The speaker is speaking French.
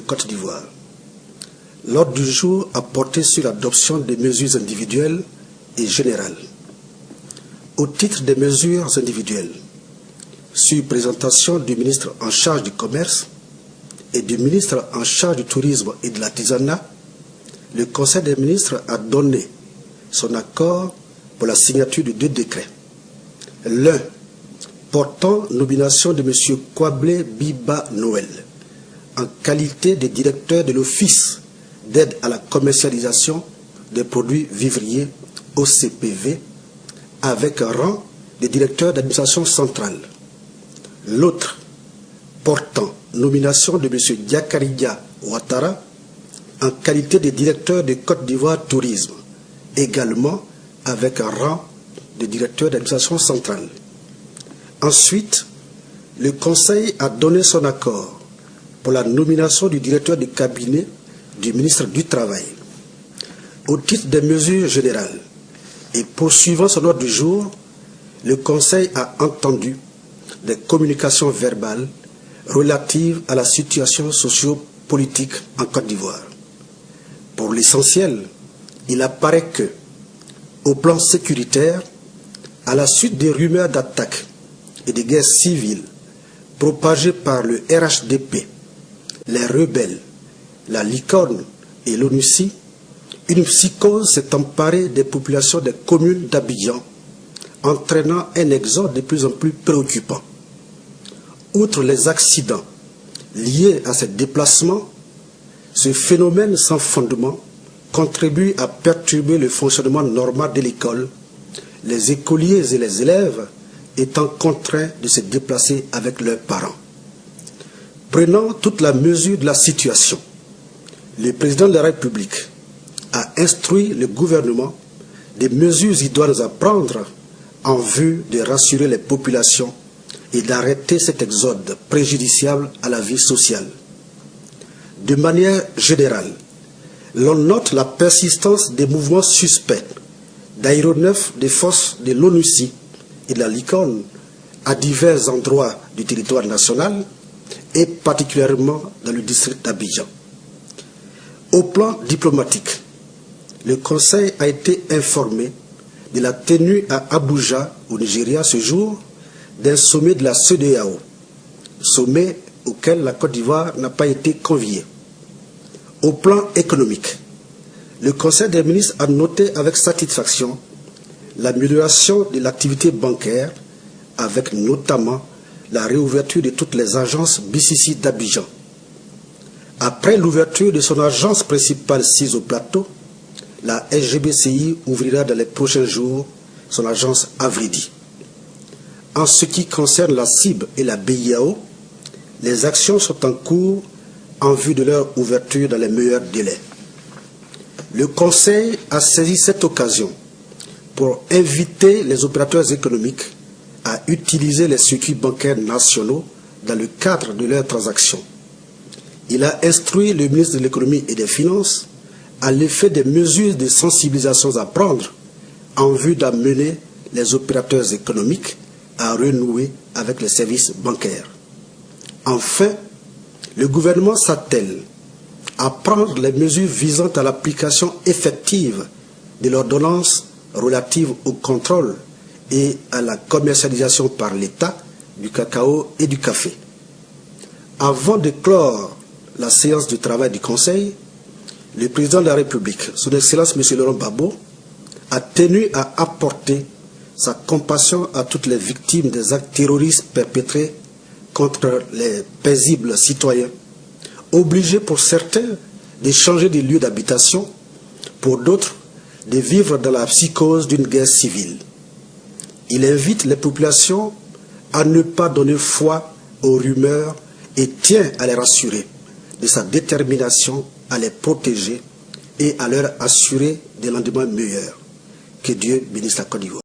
Côte d'Ivoire. L'ordre du jour a porté sur l'adoption des mesures individuelles et générales. Au titre des mesures individuelles, sur présentation du ministre en charge du commerce et du ministre en charge du tourisme et de l'artisanat, le Conseil des ministres a donné son accord pour la signature de 2 décrets. L'un portant nomination de M. Kwablé Biba Noël en qualité de directeur de l'Office d'aide à la commercialisation des produits vivriers OCPV avec un rang de directeur d'administration centrale. L'autre portant nomination de M. Diakaridia Ouattara en qualité de directeur de Côte d'Ivoire Tourisme, également avec un rang de directeur d'administration centrale. Ensuite, le Conseil a donné son accord pour la nomination du directeur de cabinet du ministre du Travail. Au titre des mesures générales et poursuivant son ordre du jour, le Conseil a entendu des communications verbales relatives à la situation socio-politique en Côte d'Ivoire. Pour l'essentiel, il apparaît que, au plan sécuritaire, à la suite des rumeurs d'attaques et de guerres civiles propagées par le RHDP, les rebelles, la Licorne et l'ONUCI, une psychose s'est emparée des populations des communes d'Abidjan, entraînant un exode de plus en plus préoccupant. Outre les accidents liés à ces déplacements, ce phénomène sans fondement contribue à perturber le fonctionnement normal de l'école, les écoliers et les élèves étant contraints de se déplacer avec leurs parents. Prenant toute la mesure de la situation, le président de la République a instruit le gouvernement des mesures idoines à prendre en vue de rassurer les populations et d'arrêter cet exode préjudiciable à la vie sociale. De manière générale, l'on note la persistance des mouvements suspects d'aéronefs des forces de l'ONUCI et de la Licorne à divers endroits du territoire national et particulièrement dans le district d'Abidjan. Au plan diplomatique, le Conseil a été informé de la tenue à Abuja, au Nigeria, ce jour, d'un sommet de la CEDEAO, sommet auquel la Côte d'Ivoire n'a pas été conviée. Au plan économique, le Conseil des ministres a noté avec satisfaction l'amélioration de l'activité bancaire, avec notamment la réouverture de toutes les agences BCC d'Abidjan. Après l'ouverture de son agence principale sise au plateau, la SGBCI ouvrira dans les prochains jours son agence Avridi. En ce qui concerne la CIB et la BIAO, les actions sont en cours en vue de leur ouverture dans les meilleurs délais. Le Conseil a saisi cette occasion pour inviter les opérateurs économiques à utiliser les circuits bancaires nationaux dans le cadre de leurs transactions. Il a instruit le ministre de l'Économie et des Finances à l'effet des mesures de sensibilisation à prendre en vue d'amener les opérateurs économiques à renouer avec les services bancaires. Enfin, le gouvernement s'attelle à prendre les mesures visant à l'application effective de l'ordonnance relative au contrôle et à la commercialisation par l'État du cacao et du café. Avant de clore la séance de travail du Conseil, le président de la République, son Excellence M. Laurent Gbagbo, a tenu à apporter sa compassion à toutes les victimes des actes terroristes perpétrés contre les paisibles citoyens, obligés pour certains de changer de lieu d'habitation, pour d'autres de vivre dans la psychose d'une guerre civile. Il invite les populations à ne pas donner foi aux rumeurs et tient à les rassurer de sa détermination à les protéger et à leur assurer des lendemains meilleurs. Que Dieu bénisse la Côte d'Ivoire.